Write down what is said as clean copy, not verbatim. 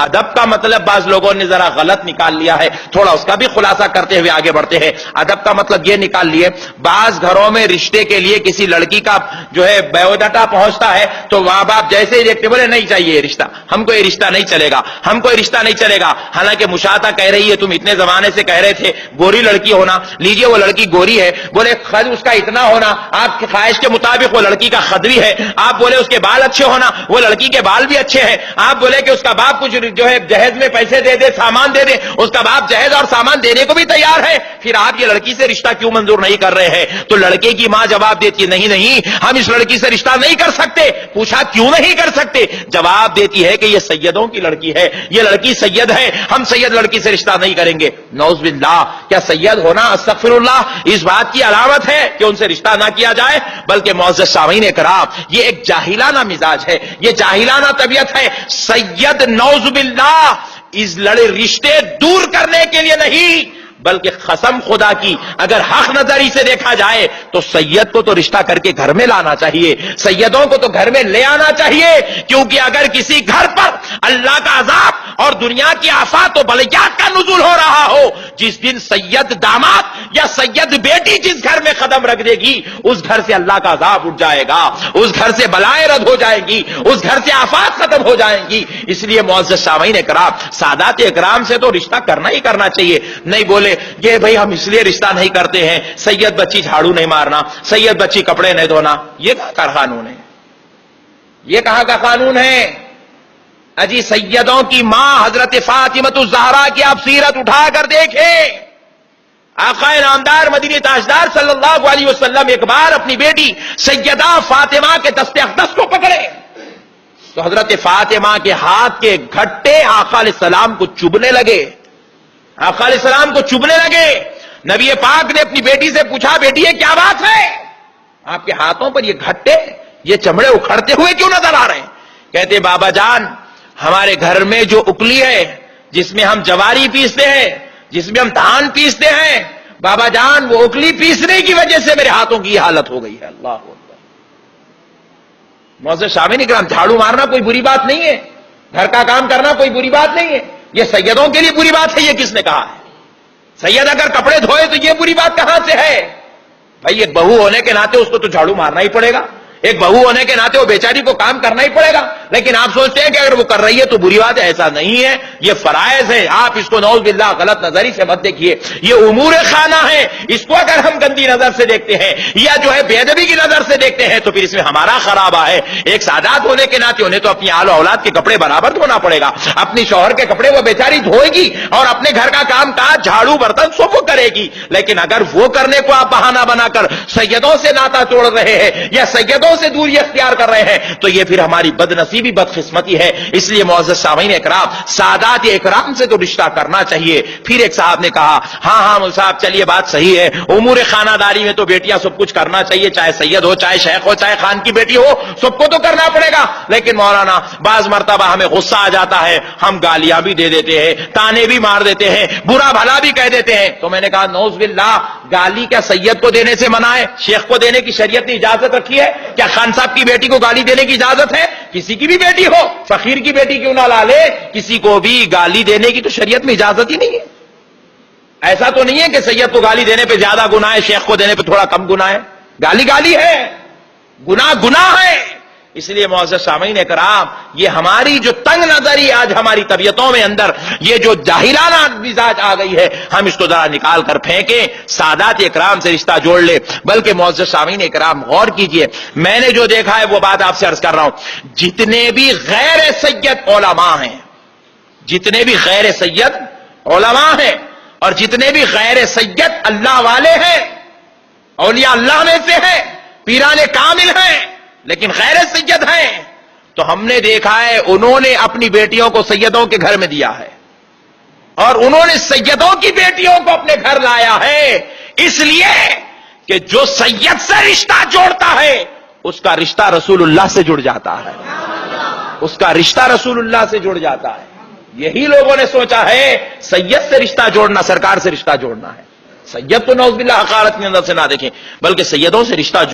ادب کا مطلب بعض لوگوں نے ذرا غلط نکال لیا ہے، تھوڑا اس کا بھی خلاصہ کرتے ہوئے آگے بڑھتے ہیں۔ ادب کا مطلب یہ نکال لیے، بعض گھروں میں رشتے کے لیے کسی لڑکی کا جو ہے بایو ڈاٹا پہنچتا ہے تو ماں باپ جیسے ہی دیکھتے بولے نہیں چاہیے یہ رشتہ، ہم کو یہ رشتہ نہیں چلے گا، ہم کو یہ رشتہ نہیں چلے گا۔ حالانکہ مشاہدہ کہہ رہی ہے تم اتنے زمانے سے کہہ رہے تھے گوری لڑکی ہونا، لیجئے وہ لڑکی گوری ہے، بولے خد اس کا اتنا ہونا، آپ کی خواہش کے مطابق وہ لڑکی کا خد بھی ہے، آپ بولے اس کے بال اچھے ہونا، وہ لڑکی کے بال بھی اچھے ہیں، آپ بولے کہ اس کا باپ کچھ جو ہے جہیز میں پیسے دے دے، سامان دے دے، اس کا باپ جہیز اور سامان دینے کو بھی تیار ہے، پھر آپ یہ لڑکی سے رشتہ کیوں منظور نہیں کر رہے ہیں؟ تو لڑکے کی ماں جواب دیتی ہے نہیں نہیں ہم اس لڑکی سے رشتہ نہیں کر سکتے۔ پوچھا کیوں نہیں کر سکتے؟ جواب دیتی ہے کہ یہ سیدوں کی لڑکی ہے، یہ لڑکی سید ہے، ہم سید لڑکی سے رشتہ نہیں کریں گے۔ نعوذ باللہ، کیا سید ہونا استغفر اللہ اس بات کی علامت ہے کہ ان سے رشتہ نہ کیا جائے؟ بلکہ معزز سامعین کرام، یہ ایک جاہلانہ مزاج ہے، یہ جاہلانہ طبیعت ہے۔ سید نعوذ باللہ اس لڑے رشتے دور کرنے کے لیے نہیں، بلکہ قسم خدا کی اگر حق نظری سے دیکھا جائے تو سید کو تو رشتہ کر کے گھر میں لانا چاہیے، سیدوں کو تو گھر میں لے آنا چاہیے، کیونکہ اگر کسی گھر پر اللہ کا عذاب اور دنیا کی آفات و بلیات کا نزول ہو رہا ہو، جس دن سید داماد یا سید بیٹی جس گھر میں قدم رکھ دے گی اس گھر سے اللہ کا عذاب اٹھ جائے گا، اس گھر سے بلائیں رد ہو جائے گی، اس گھر سے آفات ختم ہو جائیں گی۔ اس لیے معزز سامعین کرام، سادات اکرام سے تو رشتہ کرنا ہی کرنا چاہیے۔ نہیں بولے یہ بھائی ہم اس لیے رشتہ نہیں کرتے ہیں، سید بچی جھاڑو نہیں مارنا، سید بچی کپڑے نہیں دھونا، یہ کہاں کا قانون ہے؟ یہ کہاں کا قانون ہے؟ اجی سیدوں کی ماں حضرت فاطمہ الزہرا کی آپ سیرت اٹھا کر دیکھیں، آقا نامدار مدینی تاجدار صلی اللہ علیہ وسلم ایک بار اپنی بیٹی سیدہ فاطمہ کے دست اقدس کو پکڑے تو حضرت فاطمہ کے ہاتھ کے گھٹے آقا علیہ السلام کو چبھنے لگے، آقا علیہ السلام کو چبھنے لگے۔ نبی پاک نے اپنی بیٹی سے پوچھا بیٹی یہ کیا بات ہے؟ آپ کے ہاتھوں پر یہ گھٹے، یہ چمڑے اکھڑتے ہوئے کیوں نظر آ رہے ہیں؟ کہتے بابا جان ہمارے گھر میں جو اکلی ہے جس میں ہم جواری پیستے ہیں، جس میں ہم دھان پیستے ہیں، بابا جان وہ اکلی پیسنے کی وجہ سے میرے ہاتھوں کی یہ حالت ہو گئی ہے۔ اللہ اکبر۔ معزز سامعین کرام، جھاڑو مارنا کوئی بری بات نہیں ہے، گھر کا کام کرنا کوئی بری بات نہیں ہے، یہ سیدوں کے لیے بری بات ہے۔ یہ کس نے کہا ہے؟ سید اگر کپڑے دھوئے تو یہ بری بات کہاں سے ہے؟ بھائی ایک بہو ہونے کے ناطے اس کو تو جھاڑو مارنا ہی پڑے گا، ایک بہو ہونے کے ناطے وہ بیچاری کو کام کرنا ہی پڑے گا، لیکن آپ سوچتے ہیں کہ اگر وہ کر رہی ہے تو بری بات ہے، ایسا نہیں ہے، یہ فرائض ہے۔ آپ اس کو نعوذ باللہ غلط نظری سے مت دیکھیے، یہ امور خانہ ہے، اس کو اگر ہم گندی نظر سے دیکھتے ہیں یا جو ہے بے ادبی کی نظر سے دیکھتے ہیں تو پھر اس میں ہمارا خرابہ ہے۔ ایک سادات ہونے کے ناطے انہیں تو اپنی آل و اولاد کے کپڑے برابر دھونا پڑے گا، اپنی شوہر کے کپڑے وہ بیچاری دھوئے گی اور اپنے گھر کا کام کاج جھاڑو برتن سب وہ کرے گی، لیکن اگر وہ کرنے کو آپ بہانہ بنا کر سیدوں سے ناطہ توڑ رہے ہیں یا سیدوں سے دوری اختیار کر رہے ہیں تو یہ پھر ہماری بد نصیبی بدقسمتی ہے۔ اس لیے معزز سامعین اکرام، سادات اکرام سے تو رشتہ کرنا چاہیے۔ پھر ایک صاحب نے کہا ہاں مول صاحب چلیے بات صحیح ہے، امور خانہ داری میں تو بیٹیاں سب کچھ کرنا چاہیے، چاہے سید ہو، چاہے شیخ ہو، چاہے خان کی بیٹی ہو، سب کو تو کرنا پڑے گا، لیکن مولانا بعض مرتبہ ہمیں غصہ آ جاتا ہے، ہم گالیاں بھی دے دیتے ہیں، تانے بھی مار دیتے ہیں، برا بھلا بھی کہہ دیتے ہیں۔ تو میں نے کہا نعوذ باللہ، گالی کیا سید کو دینے سے منع ہے؟ شیخ کو دینے کی شریعت نے اجازت رکھی ہے؟ کیا خان صاحب کی بیٹی کو گالی دینے کی اجازت ہے؟ کسی کی بھی بیٹی ہو، فقیر کی بیٹی کیوں نہ لا لے، کسی کو بھی گالی دینے کی تو شریعت میں اجازت ہی نہیں ہے۔ ایسا تو نہیں ہے کہ سید کو گالی دینے پہ زیادہ گناہ ہے، شیخ کو دینے پہ تھوڑا کم گناہ ہے، گالی گالی ہے، گناہ ہے۔ اس لیے معزز سامعین کرام، یہ ہماری جو تنگ نظری آج ہماری طبیعتوں میں اندر یہ جو جاہلانہ مزاج آ گئی ہے، ہم اس کو ذرا نکال کر پھینکیں، سادات اکرام سے رشتہ جوڑ لے۔ بلکہ معزز سامعین کرام غور کیجئے، میں نے جو دیکھا ہے وہ بات آپ سے عرض کر رہا ہوں، جتنے بھی غیر سید علماء ہیں، جتنے بھی غیر سید علماء ہیں اور جتنے بھی غیر سید اللہ والے ہیں، اولیاء اللہ میں سے ہیں، پیران کامل ہیں لیکن غیر سید ہیں، تو ہم نے دیکھا ہے انہوں نے اپنی بیٹیوں کو سیدوں کے گھر میں دیا ہے اور انہوں نے سیدوں کی بیٹیوں کو اپنے گھر لایا ہے، اس لیے کہ جو سید سے رشتہ جوڑتا ہے اس کا رشتہ رسول اللہ سے جڑ جاتا ہے، اس کا رشتہ رسول اللہ سے جڑ جاتا ہے۔ یہی لوگوں نے سوچا ہے سید سے رشتہ جوڑنا سرکار سے رشتہ جوڑنا ہے۔ سید تو نعوذ باللہ حقارت کی نظر سے نہ دیکھیں، بلکہ سیدوں سے رشتہ